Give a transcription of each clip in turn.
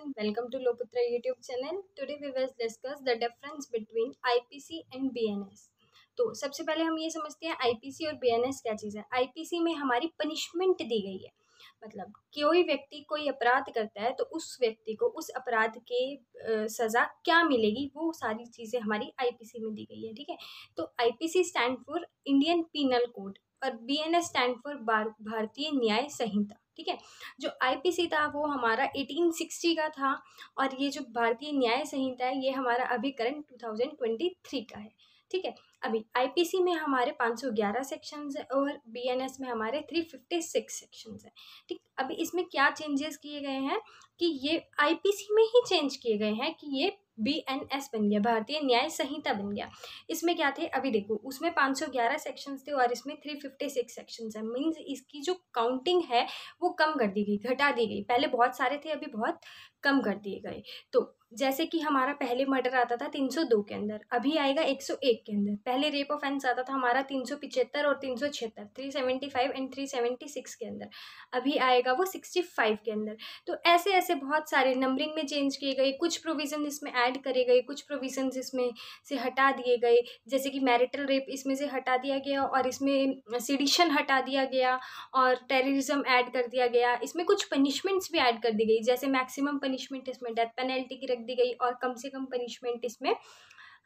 everyone, welcome to Loputra YouTube channel. Today we will discuss the difference between IPC and BNS. तो सबसे पहले हम ये समझते हैं आईपीसी और बीएनएस क्या चीज़ है। आईपीसी में हमारी पनिशमेंट दी गई है, मतलब कोई व्यक्ति कोई अपराध करता है तो उस व्यक्ति को उस अपराध के सज़ा क्या मिलेगी, वो सारी चीज़ें हमारी आईपीसी में दी गई है। ठीक है, तो IPC stand for Indian penal code और BNS stand for Bharatiya Nyaya संहिता। ठीक है, जो आईपीसी था वो हमारा 1860 का था और ये जो भारतीय न्याय संहिता है ये हमारा अभी करंट 2023 का है। ठीक है, अभी आईपीसी में हमारे 511 सेक्शंस है और बीएनएस में हमारे 356 सेक्शंस है। ठीक, अभी इसमें क्या चेंजेस किए गए हैं कि ये आईपीसी में ही चेंज किए गए हैं कि ये बीएनएस बन गया, भारतीय न्याय संहिता बन गया। इसमें क्या थे, अभी देखो उसमें 511 सेक्शंस थे और इसमें 356 सेक्शंस है। मीन्स इसकी जो काउंटिंग है वो कम कर दी गई, घटा दी गई। पहले बहुत सारे थे, अभी बहुत कम कर दिए गए। तो जैसे कि हमारा पहले मर्डर आता था 302 के अंदर, अभी आएगा 101 के अंदर। पहले रेप ऑफेंस आता था हमारा 375 और 376, 375 एंड 376 के अंदर, अभी आएगा वो 65 के अंदर। तो ऐसे ऐसे बहुत सारे नंबरिंग में चेंज किए गए, कुछ प्रोविज़न इसमें ऐड करे गए, कुछ प्रोविज़न इसमें से हटा दिए गए। जैसे कि मैरिटल रेप इसमें से हटा दिया गया और इसमें सेडिशन हटा दिया गया और टेररिज्म ऐड कर दिया गया। इसमें कुछ पनिशमेंट्स भी ऐड कर दी गई, जैसे मैक्सिमम पनिशमेंट इसमें डेथ पेनल्टी की रख दी गई और कम से कम पनिशमेंट इसमें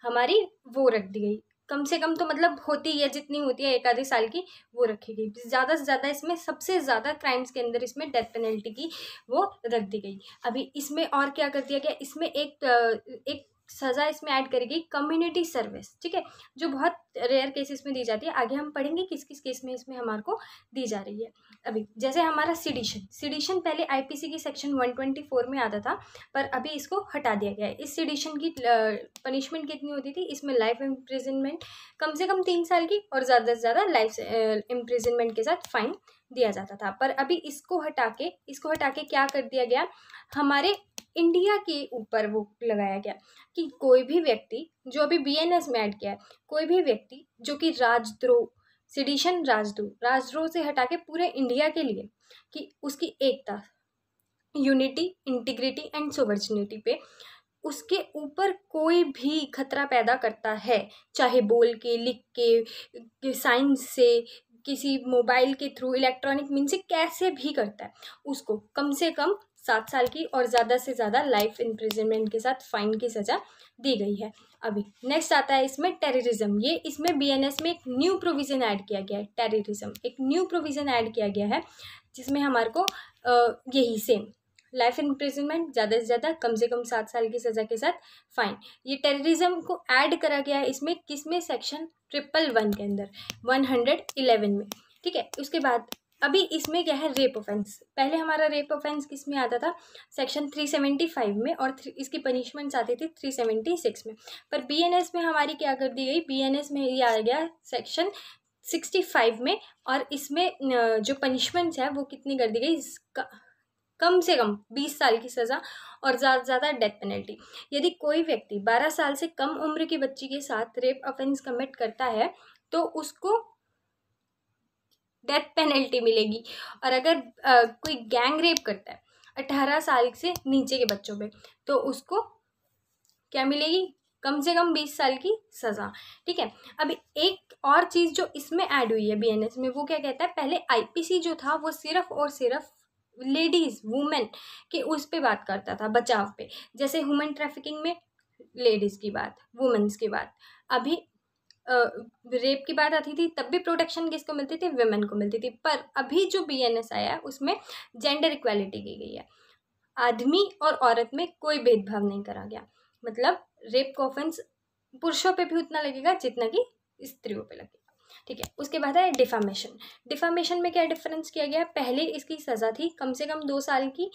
हमारी वो रख दी गई। कम से कम तो मतलब होती है जितनी होती है 1 आधे साल की, वो रखी गई। ज़्यादा से ज़्यादा इसमें सबसे ज़्यादा क्राइम्स के अंदर इसमें डेथ पेनल्टी की वो रख दी गई। अभी इसमें और क्या कर दिया गया, इसमें एक सज़ा इसमें ऐड करी गई, कम्युनिटी सर्विस। ठीक है, जो बहुत रेयर केसेस में दी जाती है। आगे हम पढ़ेंगे किस किस केस में इसमें हमारे को दी जा रही है। अभी जैसे हमारा सिडिशन पहले आईपीसी की सेक्शन 124 में आता था, पर अभी इसको हटा दिया गया है। इस सिडिशन की पनिशमेंट कितनी होती थी, इसमें लाइफ इम्प्रिजनमेंट कम से कम 3 साल की और ज़्यादा से ज़्यादा लाइफ इम्प्रिजनमेंट के साथ फाइन दिया जाता था। पर अभी इसको हटा के क्या कर दिया गया, हमारे इंडिया के ऊपर वो लगाया गया कि कोई भी व्यक्ति जो अभी बीएनएस में ऐड किया है, कोई भी व्यक्ति जो कि राजद्रोह, सिडिशन, राजद्रोह से हटा के पूरे इंडिया के लिए कि उसकी एकता, यूनिटी, इंटीग्रिटी एंड सोवर्जिनिटी पे उसके ऊपर कोई भी खतरा पैदा करता है, चाहे बोल के, लिख के, साइंस से, किसी मोबाइल के थ्रू, इलेक्ट्रॉनिक मीन से कैसे भी करता है, उसको कम से कम 7 साल की और ज़्यादा से ज़्यादा लाइफ इम्प्रिजनमेंट के साथ फाइन की सज़ा दी गई है। अभी नेक्स्ट आता है इसमें टेररिज्म। ये इसमें बीएनएस में एक न्यू प्रोविज़न ऐड किया गया है, टेररिज्म एक न्यू प्रोविज़न ऐड किया गया है, जिसमें हमारे को यही सेम लाइफ इम्प्रिजनमेंट, ज़्यादा से ज़्यादा कम से कम 7 साल की सज़ा के साथ फाइन। ये टेररिज्म को ऐड करा गया है इसमें, किसमें, सेक्शन 111 के अंदर, 111 में। ठीक है, उसके बाद अभी इसमें क्या है, रेप ऑफेंस। पहले हमारा रेप ऑफेंस किस में आता था, सेक्शन 375 में, और इसकी पनिशमेंट्स आती थी 376 में। पर बीएनएस में हमारी क्या कर दी गई, बीएनएस में ये आ गया सेक्शन 65 में, और इसमें जो पनिशमेंट्स है वो कितनी कर दी गई, कम से कम 20 साल की सज़ा और ज़्यादा से ज़्यादा डेथ पेनल्टी। यदि कोई व्यक्ति 12 साल से कम उम्र की बच्ची के साथ रेप ऑफेंस कमिट करता है तो उसको डेथ पेनल्टी मिलेगी। और अगर कोई गैंग रेप करता है 18 साल से नीचे के बच्चों पे, तो उसको क्या मिलेगी, कम से कम 20 साल की सज़ा। ठीक है, अभी एक और चीज़ जो इसमें ऐड हुई है बीएनएस में, वो क्या कहता है, पहले आईपीसी जो था वो सिर्फ और सिर्फ लेडीज़, वुमेन के उस पे बात करता था, बचाव पे। जैसे ह्यूमन ट्रैफिकिंग में लेडीज़ की बात, वुमेन्स की बात। अभी रेप की बात आती थी तब भी प्रोटेक्शन किसको मिलती थी, वुमेन को मिलती थी। पर अभी जो बीएनएस आया है उसमें जेंडर इक्वालिटी की गई है, आदमी और औरत में कोई भेदभाव नहीं करा गया। मतलब रेप का ऑफेंस पुरुषों पे भी उतना लगेगा जितना कि स्त्रियों पे लगेगा। ठीक है, उसके बाद है डिफामेशन में क्या डिफरेंस किया गया, पहले इसकी सज़ा थी कम से कम 2 साल की,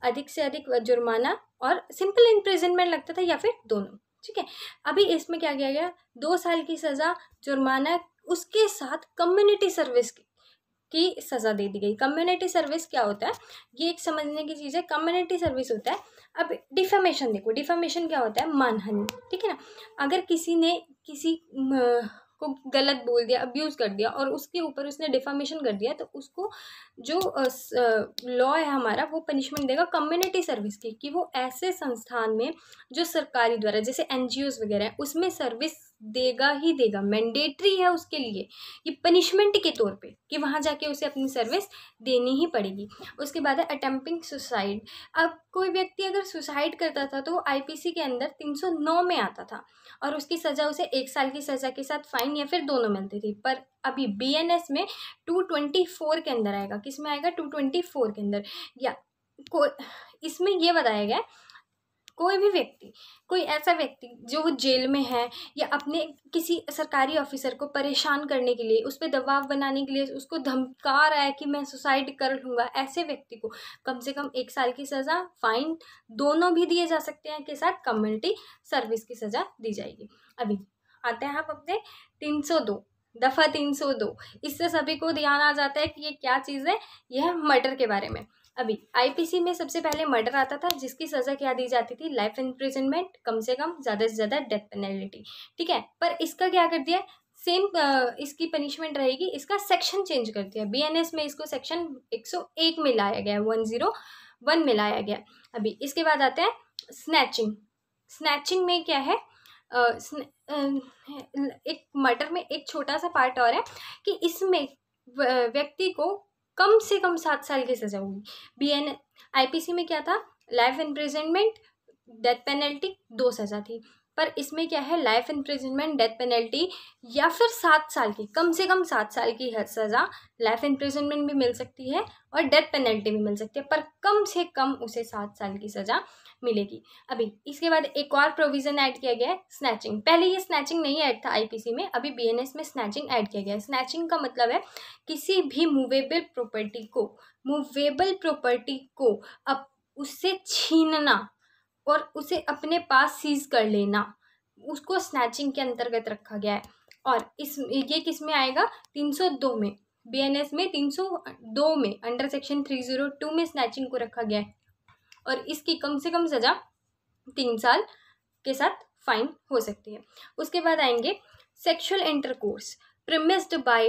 अधिक से अधिक जुर्माना और सिंपल इम्प्रिजनमेंट लगता था, या फिर दोनों। ठीक है, अभी इसमें क्या किया गया, 2 साल की सज़ा, जुर्माना, उसके साथ कम्युनिटी सर्विस की सज़ा दे दी गई। कम्युनिटी सर्विस क्या होता है, ये एक समझने की चीज़ है। कम्युनिटी सर्विस होता है, अब डिफेमेशन देखो, डिफेमेशन क्या होता है, मानहानि। ठीक है ना, अगर किसी ने किसी को गलत बोल दिया, अब्यूज़ कर दिया और उसके ऊपर उसने डिफामेशन कर दिया, तो उसको जो लॉ है हमारा वो पनिशमेंट देगा कम्युनिटी सर्विस की, कि वो ऐसे संस्थान में जो सरकारी द्वारा जैसे NGOs वगैरह है उसमें सर्विस देगा ही देगा, मैंडेटरी है उसके लिए, ये पनिशमेंट के तौर पे कि वहाँ जाके उसे अपनी सर्विस देनी ही पड़ेगी। उसके बाद है अटेम्प्टिंग सुसाइड। अब कोई व्यक्ति अगर सुसाइड करता था तो वो IPC के अंदर 309 में आता था और उसकी सज़ा उसे 1 साल की सज़ा के साथ फाइन या फिर दोनों मिलती थी। पर अभी BNS में 224 के अंदर आएगा। किस में आएगा? 224 के अंदर। या इसमें ये बताया गया कोई भी व्यक्ति, कोई ऐसा व्यक्ति जो वो जेल में है या अपने किसी सरकारी ऑफिसर को परेशान करने के लिए, उस पर दबाव बनाने के लिए उसको धमका रहा है कि मैं सुसाइड कर लूँगा, ऐसे व्यक्ति को कम से कम 1 साल की सज़ा, फाइन दोनों भी दिए जा सकते हैं, के साथ कम्युनिटी सर्विस की सज़ा दी जाएगी। अभी आते हैं आप अपने 302 दफ़ा 302। इससे सभी को ध्यान आ जाता है कि ये क्या चीज़ है, यह मर्डर के बारे में। अभी IPC में सबसे पहले मर्डर आता था, जिसकी सज़ा क्या दी जाती थी? लाइफ इम्प्रिजनमेंट, कम से कम, ज़्यादा से ज़्यादा डेथ पेनल्टी। ठीक है, पर इसका क्या कर दिया? सेम इसकी पनिशमेंट रहेगी, इसका सेक्शन चेंज कर दिया। BNS में इसको सेक्शन 101 में लाया गया, 101 में लाया गया। अभी इसके बाद आते हैं स्नैचिंग। स्नैचिंग में क्या है? एक मर्डर में एक छोटा सा पार्ट और है कि इसमें व्यक्ति को कम से कम 7 साल की सज़ा होगी। IPC में क्या था? लाइफ इम्प्रिजनमेंट, डेथ पेनल्टी, 2 सज़ा थी। पर इसमें क्या है? लाइफ इम्प्रिजनमेंट, डेथ पेनल्टी या फिर 7 साल की, कम से कम 7 साल की सज़ा। लाइफ इम्प्रिजनमेंट भी मिल सकती है और डेथ पेनल्टी भी मिल सकती है, पर कम से कम उसे 7 साल की सज़ा मिलेगी। अभी इसके बाद एक और प्रोविज़न ऐड किया गया है, स्नैचिंग। पहले ये स्नैचिंग नहीं ऐड था IPC में, अभी BNS में स्नैचिंग ऐड किया गया है। स्नैचिंग का मतलब है किसी भी मूवेबल प्रॉपर्टी को अब उससे छीनना और उसे अपने पास सीज कर लेना, उसको स्नैचिंग के अंतर्गत रखा गया है। और ये किस में आएगा? 302 में। BNS में 302 में अंडर सेक्शन 302 में स्नैचिंग को रखा गया है और इसकी कम से कम सज़ा 3 साल के साथ फाइन हो सकती है। उसके बाद आएंगे सेक्सुअल इंटरकोर्स प्रिमिस्ड बाय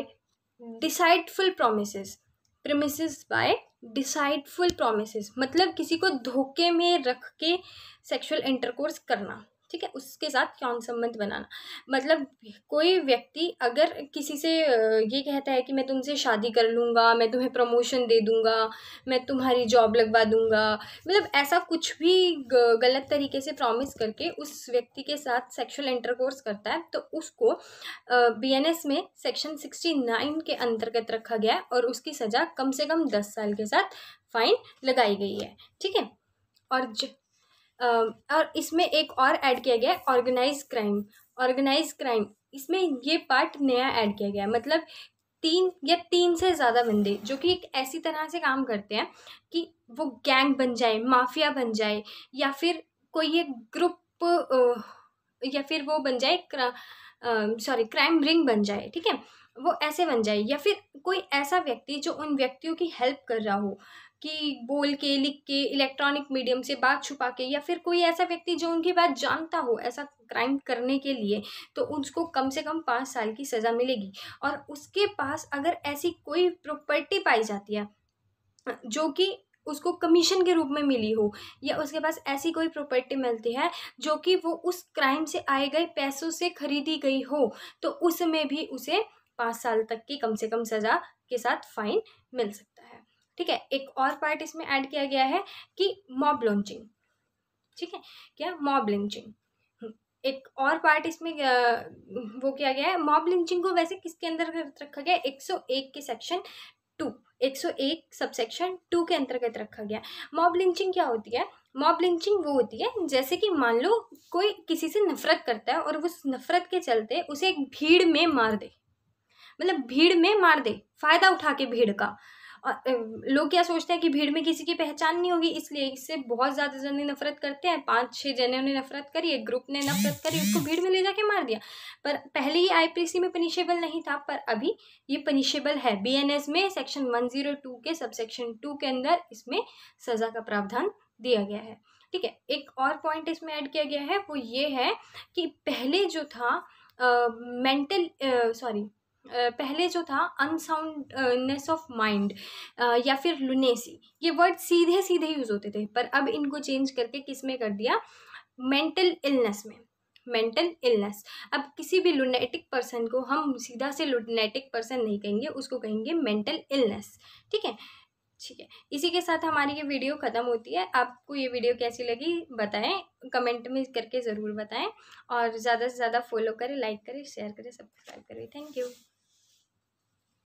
डिसाइडफुल प्रोमिसेस, मतलब किसी को धोखे में रख के सेक्सुअल इंटरकोर्स करना। ठीक है, उसके साथ यौन संबंध बनाना। मतलब कोई व्यक्ति अगर किसी से ये कहता है कि मैं तुमसे शादी कर लूँगा, मैं तुम्हें प्रमोशन दे दूँगा, मैं तुम्हारी जॉब लगवा दूँगा, मतलब ऐसा कुछ भी गलत तरीके से प्रॉमिस करके उस व्यक्ति के साथ सेक्सुअल इंटरकोर्स करता है, तो उसको BNS में सेक्शन 69 के अंतर्गत रखा गया है और उसकी सज़ा कम से कम 10 साल के साथ फाइन लगाई गई है। ठीक है, और इसमें एक और ऐड किया गया है ऑर्गेनाइज क्राइम। इसमें ये पार्ट नया ऐड किया गया है, मतलब 3 से ज़्यादा बंदे जो कि एक ऐसी तरह से काम करते हैं कि वो गैंग बन जाए, माफिया बन जाए, या फिर कोई एक ग्रुप या फिर वो बन जाए क्राइम रिंग बन जाए। ठीक है, वो ऐसे बन जाए, या फिर कोई ऐसा व्यक्ति जो उन व्यक्तियों की हेल्प कर रहा हो कि बोल के, लिख के, इलेक्ट्रॉनिक मीडियम से, बात छुपा के, या फिर कोई ऐसा व्यक्ति जो उनकी बात जानता हो ऐसा क्राइम करने के लिए, तो उसको कम से कम 5 साल की सज़ा मिलेगी। और उसके पास अगर ऐसी कोई प्रॉपर्टी पाई जाती है जो कि उसको कमीशन के रूप में मिली हो, या उसके पास ऐसी कोई प्रॉपर्टी मिलती है जो कि वो उस क्राइम से आए गए पैसों से खरीदी गई हो, तो उसमें भी उसे 5 साल तक की कम से कम सज़ा के साथ फाइन मिल सकता है। ठीक है, एक और पार्ट इसमें ऐड किया गया है कि मॉब लॉन्चिंग। ठीक है, क्या? Mob lynching. एक और पार्ट इसमें वो किया गया है, मॉब लिंचिंग को वैसे किसके अंदर रखा गया है? 101 के सेक्शन 2, 101 सबसेक्शन 2 के अंतर्गत रखा गया। मॉब लिंचिंग क्या होती है? मॉब लिंचिंग वो होती है जैसे कि मान लो कोई किसी से नफरत करता है और उस नफरत के चलते उसे एक भीड़ में मार दे, मतलब भीड़ में मार दे, फायदा उठा के भीड़ का। और लोग क्या सोचते हैं कि भीड़ में किसी की पहचान नहीं होगी, इसलिए इससे बहुत ज़्यादा जने नफरत करते हैं। 5-6 जनों ने नफरत करी, एक ग्रुप ने नफरत करी, उसको भीड़ में ले जाके मार दिया। पर पहले ये IPC में पनिशेबल नहीं था, पर अभी ये पनिशेबल है। BNS में सेक्शन 102 के सबसेक्शन 2 के अंदर इसमें सज़ा का प्रावधान दिया गया है। ठीक है, एक और पॉइंट इसमें ऐड किया गया है, वो ये है कि पहले जो था मेंटल सॉरी पहले जो था अनसाउंडनेस ऑफ माइंड या फिर लुनेसी, ये वर्ड सीधे सीधे यूज़ होते थे, पर अब इनको चेंज करके किस में कर दिया, मेंटल इलनेस में। मेंटल इलनेस, अब किसी भी लुनेटिक पर्सन को हम सीधा से लुनेटिक पर्सन नहीं कहेंगे, उसको कहेंगे मेंटल इलनेस। ठीक है, ठीक है। इसी के साथ हमारी ये वीडियो ख़त्म होती है। आपको ये वीडियो कैसी लगी बताएं, कमेंट में करके ज़रूर बताएं, और ज़्यादा से ज़्यादा फॉलो करें, लाइक करें, शेयर करें, सब्सक्राइब करें। Thank you.